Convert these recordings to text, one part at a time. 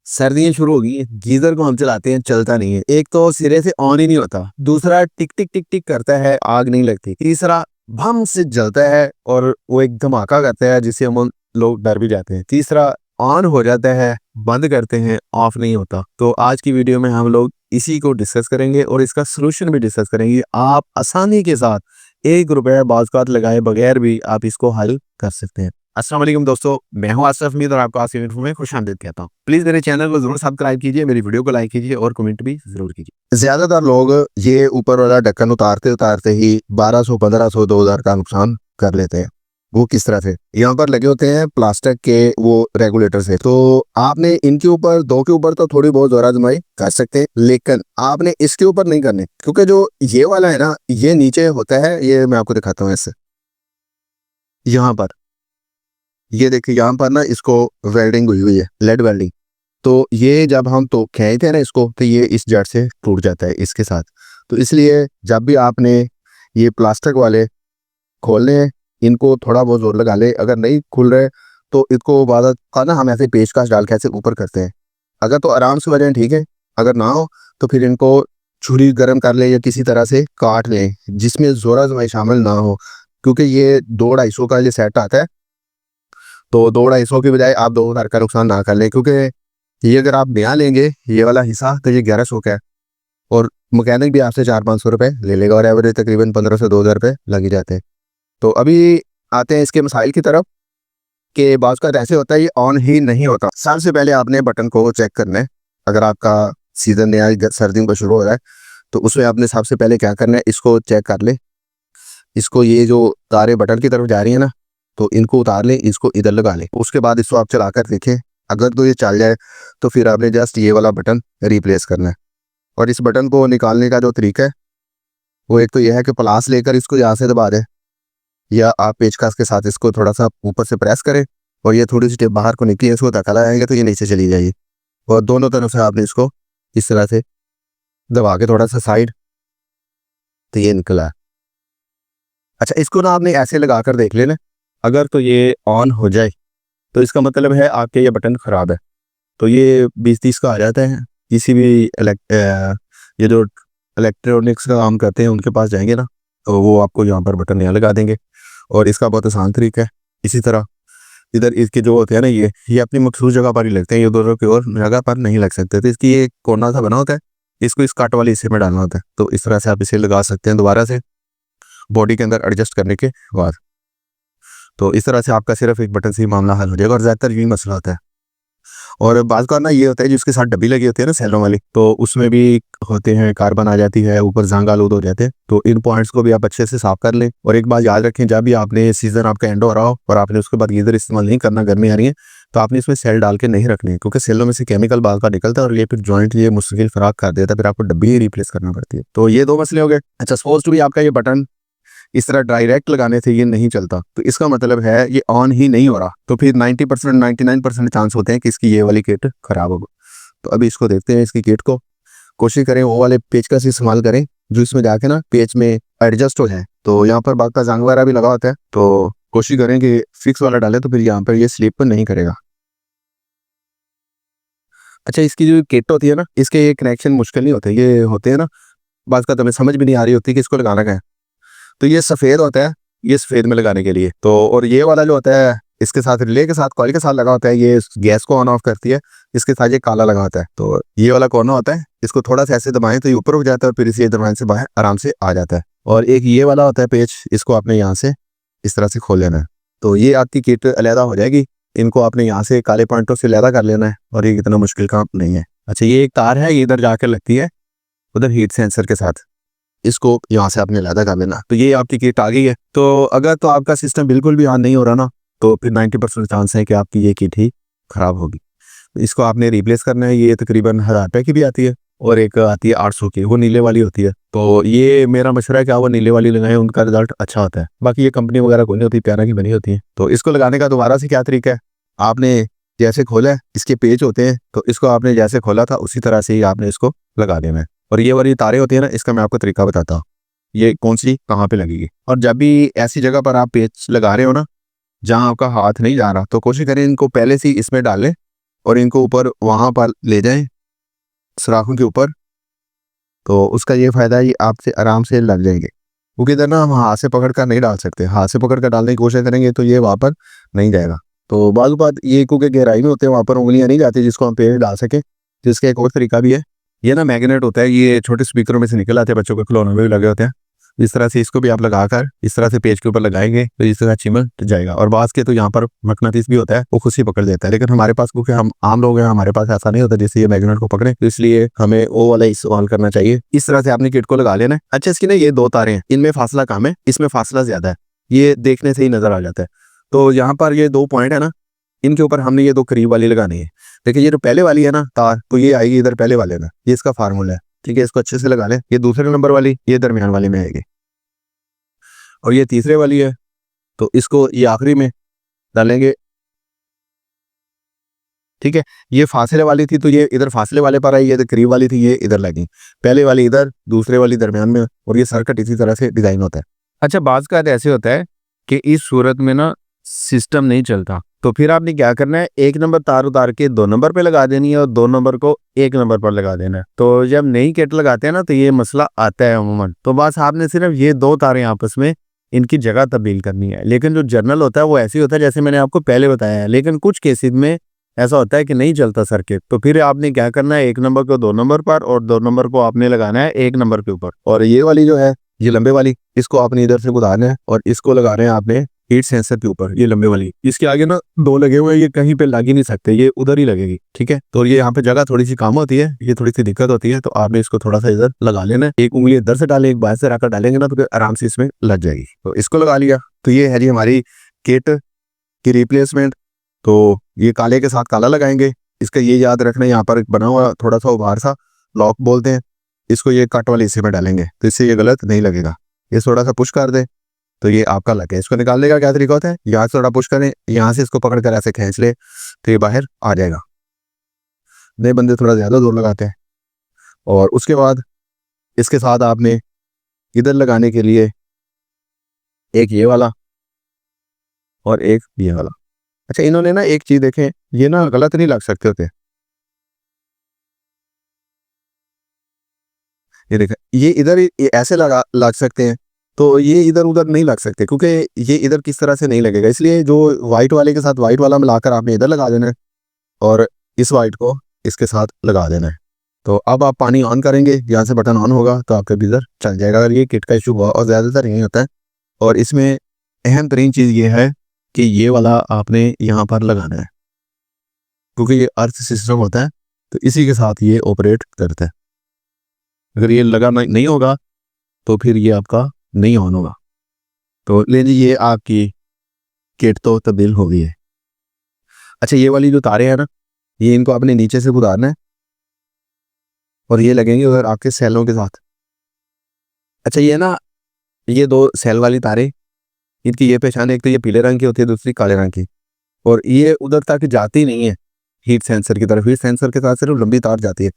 सर्दियां शुरू हो गई हैं, गीजर को हम चलाते हैं, चलता नहीं है। एक तो सिरे से ऑन ही नहीं होता, दूसरा टिक टिक टिक टिक करता है, आग नहीं लगती, तीसरा भम से जलता है और वो एक धमाका करता है जिससे हम लोग डर भी जाते हैं, तीसरा ऑन हो जाता है, बंद करते हैं, ऑफ नहीं होता। तो आज की वीडियो में हम लोग इसी को डिस्कस करेंगे और इसका सोल्यूशन भी डिस्कस करेंगे। आप आसानी के साथ ₹1 बाज़ लगाए बगैर भी आप इसको हल कर सकते हैं। अस्सलाम वालेकुम दोस्तों, मैं हूं आसफ मीर और आपको आसिफ इन्फो में खुशामदीद कहता हूं। प्लीज मेरे चैनल को जरूर सब्सक्राइब कीजिए, मेरी वीडियो को लाइक कीजिए और कमेंट भी जरूर कीजिए। ज्यादातर लोग ये ऊपर वाला ढक्कन उतारते उतारते ही 1200, 1500, 2000 का नुकसान कर लेते हैं। वो किस तरह से? यहाँ पर लगे होते हैं प्लास्टिक के वो रेगुलेटर से, तो आपने इनके ऊपर, दो के ऊपर तो थोड़ी बहुत जोर आजमाई कर सकते हैं, लेकिन आपने इसके ऊपर नहीं करने, क्योंकि जो ये वाला है ना, ये नीचे होता है। ये मैं आपको दिखाता हूँ ऐसे, यहाँ पर ये देखिए, यहाँ पर ना इसको वेल्डिंग हुई हुई है, लेड वेल्डिंग। तो ये जब हम तो खींचते हैं ना इसको, तो ये इस जड़ से टूट जाता है इसके साथ। तो इसलिए जब भी आपने ये प्लास्टिक वाले खोलने हैं, इनको थोड़ा बहुत जोर लगा ले। अगर नहीं खुल रहे तो इसको बाद का ना हम ऐसे पेचकस डाल के ऐसे ऊपर करते हैं। अगर तो आराम से वजह ठीक है, अगर ना हो तो फिर इनको छुरी गर्म कर ले या किसी तरह से काट लें जिसमें जोर आजमाई शामिल ना हो, क्योंकि ये 200-250 का ये सेट आता है। तो 200-250 की बजाय आप 2000 का नुकसान ना कर लें, क्योंकि ये अगर आप नया लेंगे ये वाला हिस्सा तो ये 1100 का है और मैकेनिक भी आपसे 400-500 रुपये ले लेगा और एवरेज तकरीबन 1500 से 2000 रुपये लग ही जाते हैं। तो अभी आते हैं इसके मसाइल की तरफ कि बाज़ का ऐसे होता है ये ऑन ही नहीं होता। सबसे पहले आपने बटन को चेक करना है। अगर आपका सीज़न नया सर्दियों का शुरू हो रहा है तो उसमें आपने सबसे पहले क्या करना है, इसको चेक कर ले। इसको ये जो तारे बटन की तरफ जा रही है ना, तो इनको उतार लें, इसको इधर लगा लें। उसके बाद इसको आप चलाकर देखें, अगर तो ये चल जाए तो फिर आपने जस्ट ये वाला बटन रिप्लेस करना है। और इस बटन को निकालने का जो तरीका है वो एक तो यह है कि प्लास लेकर इसको यहाँ से दबा दें, या आप पेचकस के साथ इसको थोड़ा सा ऊपर से प्रेस करें और ये थोड़ी सी टेप बाहर को निकली, इसको धक्का लगाएंगे तो ये नीचे चली जाएगी। और दोनों तरफ से आपने इसको इस तरह से दबा के थोड़ा सा साइड, तो ये निकला है। अच्छा, इसको ना आपने ऐसे लगा कर देख लेना। अगर तो ये ऑन हो जाए तो इसका मतलब है आपके ये बटन ख़राब है। तो ये 20-30 का आ जाता है। किसी भी ये जो इलेक्ट्रॉनिक्स का काम करते हैं उनके पास जाएंगे ना, तो वो आपको यहाँ पर बटन यहाँ लगा देंगे। और इसका बहुत आसान तरीका है। इसी तरह इधर इसके जो होते हैं ना, ये अपनी मखसूस जगह पर ही लगते हैं, ये दोनों की और जगह पर नहीं लग सकते। तो इसकी एक कोना सा बना होता है, इसको इस काट वाले हिस्से में डालना होता है। तो इस तरह से आप इसे लगा सकते हैं दोबारा से बॉडी के अंदर एडजस्ट करने के बाद। तो इस तरह से आपका सिर्फ एक बटन से ही मामला हल हो जाएगा और ज़्यादातर यही मसला होता है। और बाज़ का ना ये होता है जिसके साथ डब्बी लगी होती है ना सेलों वाली, तो उसमें भी होते हैं, कार्बन आ जाती है, ऊपर जंग आलूद हो जाते हैं। तो इन पॉइंट्स को भी आप अच्छे से साफ कर लें। और एक बात याद रखें, जब भी आपने सीज़न आपका एंड हो रहा हो और आपने उसके बाद गीज़र इस्तेमाल नहीं करना, गर्मी आ रही है, तो आपने इसमें सेल डाल के नहीं रखने, क्योंकि सेलों में से केमिकल बाज़ का निकलता है और ये फिर जॉइंट ये मुश्किल फ़राक कर देता है, फिर आपको डब्बी ही रिप्लेस करना पड़ती है। तो ये 2 मसले हो गए। अच्छा, सपोज टू भी आपका ये बटन इस तरह डायरेक्ट लगाने से ये नहीं चलता, तो इसका मतलब है ये ऑन ही नहीं हो रहा। तो फिर 90%, 99% चांस होते हैं कि इसकी ये वाली किट खराब होगी। तो अभी इसको देखते हैं, इसकी किट को कोशिश करें वो वाले पेचकस इस्तेमाल करें जो इसमें जाके ना पेच में एडजस्ट हो जाए। तो यहाँ पर बाग का जंग वगैरह भी लगा होता है, तो कोशिश करें कि फिक्स वाला डालें, तो फिर यहाँ पर ये स्लिप नहीं करेगा। अच्छा, इसकी जो किट होती है ना, इसके ये कनेक्शन मुश्किल नहीं होते, ये होते हैं ना बात का, तुम्हें समझ भी नहीं आ रही होती कि इसको लगाना क्या है। तो ये सफ़ेद होता है, ये सफ़ेद में लगाने के लिए। तो और ये वाला जो होता है इसके साथ रिले के साथ, कॉइल के साथ लगा होता है, ये गैस को ऑन ऑफ करती है। इसके साथ ये काला लगा होता है। तो ये वाला कोना होता है, इसको थोड़ा सा ऐसे दबाएं तो ये ऊपर उठ जाता है और फिर इसे दबाने से बाहर आराम से आ जाता है। और एक ये वाला होता है पेच, इसको आपने यहाँ से इस तरह से खोल लेना है, तो ये आपकी किट अलहदा हो जाएगी। इनको आपने यहाँ से काले पॉइंटों से अलहदा कर लेना है और ये इतना मुश्किल काम नहीं है। अच्छा, ये एक तार है, ये इधर जाकर लगती है उधर हीट सेंसर के साथ, इसको यहाँ से आपने अलहदा कर लेना। तो ये आपकी किट आ गई है। तो अगर तो आपका सिस्टम बिल्कुल भी ऑन नहीं हो रहा ना, तो फिर 90% चांस है कि आपकी ये किट ही ख़राब होगी। तो इसको आपने रिप्लेस करना है। ये तकरीबन 1000 रुपये की भी आती है और एक आती है 800 की, वो नीले वाली होती है। तो ये मेरा मशवरा है कि आप वो नीले वाली लगाएं, उनका रिजल्ट अच्छा होता है। बाकी ये कंपनी वगैरह कोई नहीं होती, प्यारा की बनी होती है। तो इसको लगाने का दोबारा से क्या तरीका है, आपने जैसे खोला है, इसके पेज होते हैं, तो इसको आपने जैसे खोला था उसी तरह से ही आपने इसको लगा देना है। और ये वाली तारे होती है ना, इसका मैं आपको तरीका बताता हूँ, ये कौन सी कहाँ पे लगेगी। और जब भी ऐसी जगह पर आप पेच लगा रहे हो ना जहाँ आपका हाथ नहीं जा रहा, तो कोशिश करें इनको पहले से ही इसमें डालें और इनको ऊपर वहाँ पर ले जाएं सुराखों के ऊपर, तो उसका ये फ़ायदा है ये आपसे आराम से लग जाएंगे। क्योंकि इधर ना हम हाथ से पकड़ कर नहीं डाल सकते, हाथ से पकड़ कर डालने की कोशिश करेंगे तो ये वहाँ पर नहीं जाएगा। तो बाज़ बात ये क्योंकि गहराई में होते हैं वहाँ पर उंगलियाँ नहीं जाती जिसको हम पेड़ में डाल सकें। जिसका एक और तरीका भी है, ये ना मैग्नेट होता है, ये छोटे स्पीकरों में से निकल आते हैं, बच्चों के खिलौनों में भी लगे होते हैं। इस तरह से इसको भी आप लगाकर इस तरह से पेज के ऊपर लगाएंगे तो इस तरह चिमट जाएगा। और बाज़ के तो यहाँ पर मकनातीस भी होता है, वो खुद ही पकड़ देता है। लेकिन हमारे पास क्योंकि हम आम लोग हैं, हमारे पास ऐसा नहीं होता जिससे ये मैग्नेट को पकड़े, तो इसलिए हमें वो वाला इस्तेमाल करना चाहिए। इस तरह से आपने किट को लगा लेना है। अच्छा, इसकी ना ये 2 तारें हैं, इनमें फासला कम है, इसमें फासला ज्यादा है, ये देखने से ही नजर आ जाता है। तो यहाँ पर ये 2 पॉइंट है ना, इनके ऊपर हमने ये 2 करीब वाली लगानी है। देखिए ये जो पहले वाली है ना तार, तो ये आएगी इधर पहले वाले में, ये इसका फार्मूला है, ठीक है, इसको अच्छे से लगा लें। ये दूसरे नंबर वाली ये दरमियान वाली में आएगी, और ये तीसरे वाली है तो इसको ये आखिरी में डालेंगे, ठीक है। ये फासले वाली थी तो ये इधर फासले वाले पर आई, ये करीब वाली थी ये इधर लगी, पहले वाली इधर, दूसरे वाली दरमियान में, और ये सर्किट इसी तरह से डिजाइन होता है। अच्छा, बाज़ का ऐसे होता है कि इस सूरत में ना सिस्टम नहीं चलता, तो फिर आपने क्या करना है, 1 नंबर तार उतार के 2 नंबर पे लगा देनी है और 2 नंबर को 1 नंबर पर लगा देना है। तो जब नई किट लगाते हैं ना तो ये मसला आता है अमूमन। तो बस आपने सिर्फ ये 2 तारें आपस में इनकी जगह तब्दील करनी है। लेकिन जो जर्नल होता है वो ऐसे ही होता है जैसे मैंने आपको पहले बताया है। लेकिन कुछ केसेस में ऐसा होता है कि नहीं चलता सर्किट, तो फिर आपने क्या करना है, 1 नंबर को 2 नंबर पर और 2 नंबर को आपने लगाना है 1 नंबर के ऊपर। और ये वाली जो है, ये लंबे वाली, इसको आपने इधर से गुजारना है और इसको लगा रहे हैं आपने हीट सेंसर के ऊपर, ये लंबे वाली। इसके आगे ना 2 लगे हुए हैं, ये कहीं पे लग ही नहीं सकते, ये उधर ही लगेगी, ठीक है। तो ये यहाँ पे जगह थोड़ी सी कम होती है, ये थोड़ी सी दिक्कत होती है, तो आपने इसको थोड़ा सा इधर लगा लेना है। एक उंगली इधर से डालें, एक बाहर से रखकर डालेंगे ना तो फिर आराम से इसमें लग जाएगी। तो इसको लगा लिया, तो ये है जी हमारी किट की रिप्लेसमेंट। तो ये काले के साथ काला लगाएंगे। इसका ये याद रखना, यहाँ पर बना हुआ थोड़ा सा उभार सा लॉक बोलते हैं, इसको ये कट वाले हिस्से में डालेंगे तो इससे ये गलत नहीं लगेगा। ये थोड़ा सा पुश कर दे तो ये आपका लग है। इसको निकालने का क्या तरीका होता है, यहाँ से थोड़ा पुश करें, यहाँ से इसको पकड़ कर ऐसे खींच ले तो ये बाहर आ जाएगा। नए बंदे थोड़ा ज़्यादा जोर लगाते हैं। और उसके बाद इसके साथ आपने इधर लगाने के लिए एक ये वाला और एक ये वाला। अच्छा, इन्होंने ना एक चीज़ देखें, ये ना गलत नहीं लग सकते होते, ये देखें, ये इधर ये ऐसे लग सकते हैं, तो ये इधर उधर नहीं लग सकते क्योंकि ये इधर किस तरह से नहीं लगेगा। इसलिए जो वाइट वाले के साथ वाइट वाला मिलाकर आपने इधर लगा देना है और इस वाइट को इसके साथ लगा देना है। तो अब आप पानी ऑन करेंगे, यहाँ से बटन ऑन होगा तो आपका गीज़र चल जाएगा। अगर ये किट का इशू हुआ, और ज़्यादातर यही होता है। और इसमें अहम तरीन चीज़ ये है कि ये वाला आपने यहाँ पर लगाना है क्योंकि ये अर्थ सिस्टम होता है, तो इसी के साथ ये ऑपरेट करता है। अगर ये लगा नहीं होगा तो फिर ये आपका नहीं ऑन होगा। तो ले जी, ये आपकी किट तो तब्दील हो गई है। अच्छा, ये वाली जो तारे हैं ना, ये इनको आपने नीचे से गुजारना है और ये लगेंगे उधर आपके सेलों के साथ। अच्छा, ये ना ये 2 सेल वाली तारे, इनकी ये पहचान, एक तो ये पीले रंग की होती है, दूसरी काले रंग की, और ये उधर तक जाती नहीं है हीट सेंसर की तरफ। हीट सेंसर के साथ सिर्फ लंबी तार जाती है।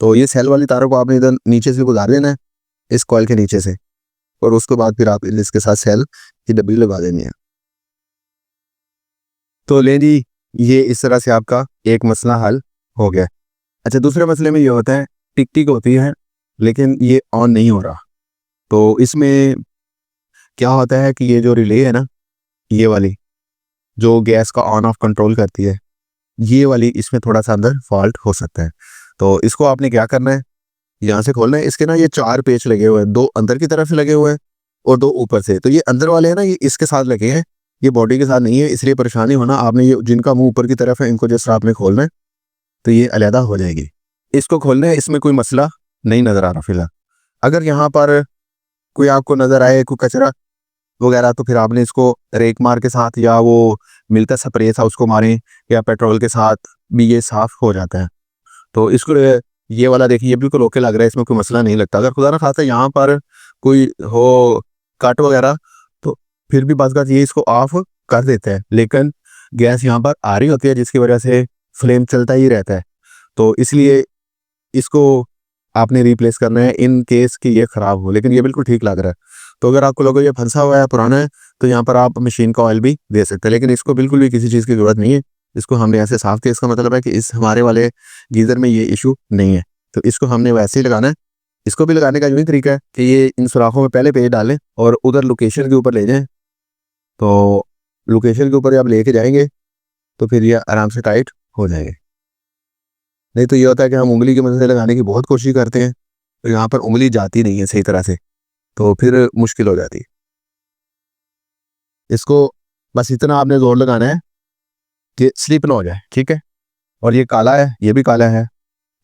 तो ये सेल वाली तारों को आपने इधर नीचे से गुजार देना है, इस कॉइल के नीचे से, और उसके बाद फिर आप इसके साथ सेल की डब्बी लगा देनी है। तो ले जी, ये इस तरह से आपका एक मसला हल हो गया। अच्छा, दूसरे मसले में ये होता है, टिक टिक होती है लेकिन ये ऑन नहीं हो रहा। तो इसमें क्या होता है कि ये जो रिले है ना, ये वाली जो गैस का ऑन ऑफ कंट्रोल करती है, ये वाली इसमें थोड़ा सा अंदर फॉल्ट हो सकता है। तो इसको आपने क्या करना है, यहाँ से खोलना है। इसके ना ये 4 पेच लगे हुए हैं, 2 अंदर की तरफ से लगे हुए हैं और 2 ऊपर से। तो ये अंदर वाले हैं ना, ये इसके साथ लगे हैं, ये बॉडी के साथ नहीं है, इसलिए परेशानी होना। आपने ये जिनका मुंह ऊपर की तरफ है, इनको जिस तरह आपने खोलना है तो ये अलहदा हो जाएगी। इसको खोलना है, इसमें कोई मसला नहीं नज़र आ रहा फिलहाल। अगर यहाँ पर कोई आपको नज़र आए कोई कचरा वगैरह, तो फिर आपने इसको रेक मार के साथ, या वो मिलता स्प्रे था उसको मारें, या पेट्रोल के साथ भी ये साफ़ हो जाता है। तो इसको ये वाला देखिए, ये बिल्कुल ओके लग रहा है, इसमें कोई मसला नहीं लगता। अगर खुदा ना खासा यहाँ पर कोई हो कट वगैरह, तो फिर भी बस ये इसको ऑफ कर देता है, लेकिन गैस यहाँ पर आ रही होती है जिसकी वजह से फ्लेम चलता ही रहता है। तो इसलिए इसको आपने रिप्लेस करना है इन केस कि ये ख़राब हो। लेकिन ये बिल्कुल ठीक लग रहा है। तो अगर आपको लगे ये फंसा हुआ है, पुराना है, तो यहाँ पर आप मशीन का ऑयल भी दे सकते हैं, लेकिन इसको बिल्कुल भी किसी चीज़ की ज़रूरत नहीं है। इसको हमने ऐसे साफ किया, इसका मतलब है कि इस हमारे वाले गीज़र में ये इशू नहीं है। तो इसको हमने वैसे ही लगाना है। इसको भी लगाने का यूँ ही तरीका है कि ये इन सुराखों में पहले पेज डालें और उधर लोकेशन के ऊपर ले जाएं। तो लोकेशन के ऊपर जब लेके जाएंगे तो फिर ये आराम से टाइट हो जाएंगे। नहीं तो ये होता है कि हम उंगली की मदद से लगाने की बहुत कोशिश करते हैं, तो यहाँ पर उंगली जाती नहीं है सही तरह से, तो फिर मुश्किल हो जाती है। इसको बस इतना आपने जोर लगाना है कि स्लिप ना हो जाए, ठीक है। और ये काला है, ये भी काला है,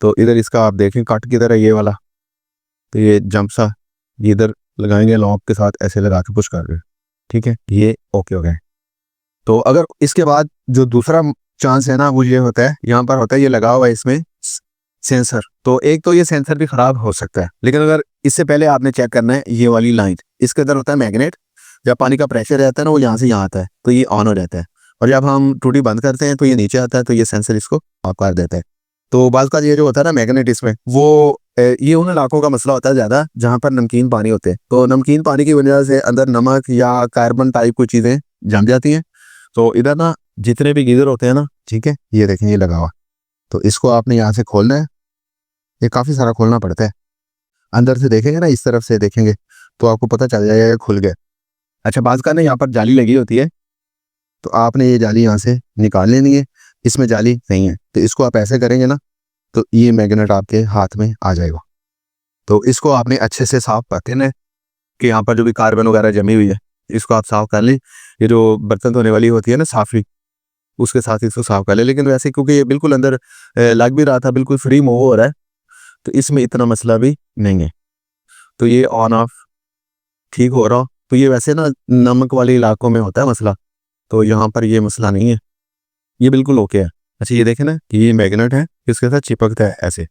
तो इधर इसका आप देखें कट किधर है ये वाला, तो ये जंप सा ये इधर लगाएंगे लॉक के साथ, ऐसे लगा के पुश कर रहे हैं, ठीक है। ये ओके हो गए। तो अगर इसके बाद जो दूसरा चांस है ना वो ये होता है, यहाँ पर होता है ये लगा हुआ है इसमें सेंसर, तो एक तो ये सेंसर भी खराब हो सकता है, लेकिन अगर इससे पहले आपने चेक करना है ये वाली लाइन, इसके अंदर होता है मैग्नेट, जब पानी का प्रेशर रहता है ना वो यहाँ से यहाँ आता है तो ये ऑन हो जाता है, और जब हम टूटी बंद करते हैं तो ये नीचे आता है, तो ये सेंसर इसको ऑफ कर देता है। तो बाज़ का ये जो होता है ना मैग्नेट इसमें, वो ये उन इलाकों का मसला होता है ज़्यादा जहाँ पर नमकीन पानी होते हैं, तो नमकीन पानी की वजह से अंदर नमक या कार्बन टाइप कोई चीज़ें जम जाती हैं। तो इधर ना जितने भी गीज़र होते हैं ना, ठीक है, ये देखें ये लगा हुआ, तो इसको आपने यहाँ से खोलना है। ये काफ़ी सारा खोलना पड़ता है, अंदर से देखेंगे ना, इस तरफ से देखेंगे तो आपको पता चल जाएगा खुल गया। अच्छा, बाज़ का ना यहाँ पर जाली लगी होती है, तो आपने ये जाली यहाँ से निकाल लेनी है, इसमें जाली नहीं है, तो इसको आप ऐसे करेंगे ना तो ये मैग्नेट आपके हाथ में आ जाएगा। तो इसको आपने अच्छे से साफ कर देना है कि यहाँ पर जो भी कार्बन वगैरह जमी हुई है इसको आप साफ कर लें। ये जो बर्तन धोने वाली होती है ना साफी, उसके साथ इसको साफ कर लें। लेकिन वैसे क्योंकि ये बिल्कुल अंदर लग भी रहा था, बिल्कुल फ्री मूव हो रहा है, तो इसमें इतना मसला भी नहीं है। तो ये ऑन ऑफ ठीक हो रहा। तो ये वैसे ना नमक वाले इलाकों में होता है मसला, तो यहाँ पर ये मसला नहीं है, ये बिल्कुल ओके है। अच्छा, ये देखें ना कि ये मैग्नेट है, इसके साथ चिपकता है ऐसे,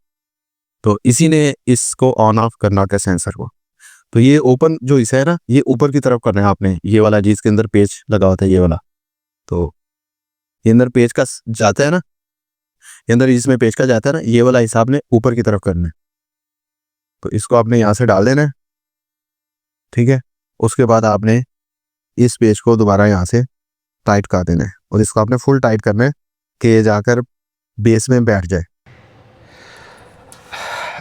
तो इसी ने इसको ऑन ऑफ करना होता है सेंसर को। तो ये ओपन जो हिस्सा है ना ये ऊपर की तरफ करना है आपने, ये वाला जिसके अंदर पेच लगा होता है ये वाला, तो ये अंदर पेच का जाता है ना, ये अंदर इसमें पेच का जाता है ना, ये वाला हिसाब ने ऊपर की तरफ करना है। तो इसको आपने यहाँ से डाल देना है, ठीक है। उसके बाद आपने इस पेच को दोबारा यहाँ से टाइट कर देना है, और इसको आपने फुल टाइट करना है कि ये जाकर बेस में बैठ जाए।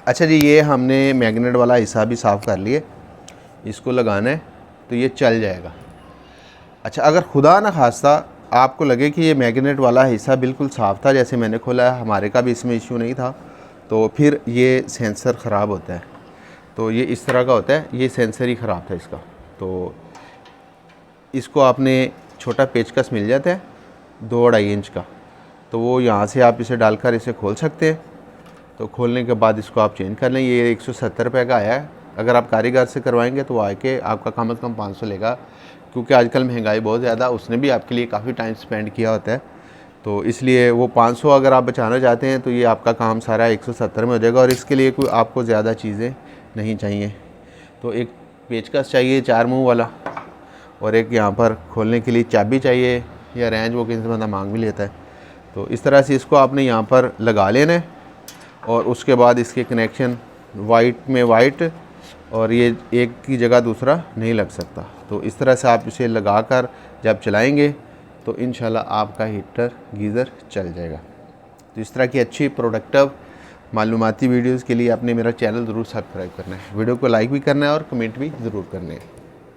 अच्छा जी, ये हमने मैग्नेट वाला हिस्सा भी साफ़ कर लिए, इसको लगाना है तो ये चल जाएगा। अच्छा, अगर खुदा ना खास्ता आपको लगे कि ये मैग्नेट वाला हिस्सा बिल्कुल साफ़ था, जैसे मैंने खोला है, हमारे का भी इसमें इशू नहीं था, तो फिर ये सेंसर ख़राब होता है। तो ये इस तरह का होता है, ये सेंसर ही ख़राब था इसका। तो इसको आपने छोटा पेचकस मिल जाता है 2-2.5 इंच का, तो वो यहाँ से आप इसे डालकर इसे खोल सकते हैं। तो खोलने के बाद इसको आप चेंज कर लें। ये 170 रुपये का आया है, अगर आप कारीगर से करवाएंगे तो आके आपका कम से कम 500 लेगा, क्योंकि आजकल महंगाई बहुत ज़्यादा, उसने भी आपके लिए काफ़ी टाइम स्पेंड किया होता है, तो इसलिए वो 500 अगर आप बचाना चाहते हैं तो ये आपका काम सारा 170 में हो जाएगा। और इसके लिए कोई आपको ज़्यादा चीज़ें नहीं चाहिए। तो एक पेचकस चाहिए 4 मुँह वाला, और एक यहाँ पर खोलने के लिए चाबी चाहिए, या रेंज वो किसी बंदा मांग भी लेता है। तो इस तरह से इसको आपने यहाँ पर लगा लेना है, और उसके बाद इसके कनेक्शन वाइट में वाइट, और ये एक की जगह दूसरा नहीं लग सकता। तो इस तरह से आप इसे लगाकर जब चलाएंगे तो इंशाल्लाह आपका हीटर गीज़र चल जाएगा। तो इस तरह की अच्छी प्रोडक्टिव मालूमाती वीडियोज़ के लिए आपने मेरा चैनल ज़रूर सब्सक्राइब करना है, वीडियो को लाइक भी करना है और कमेंट भी ज़रूर करना है।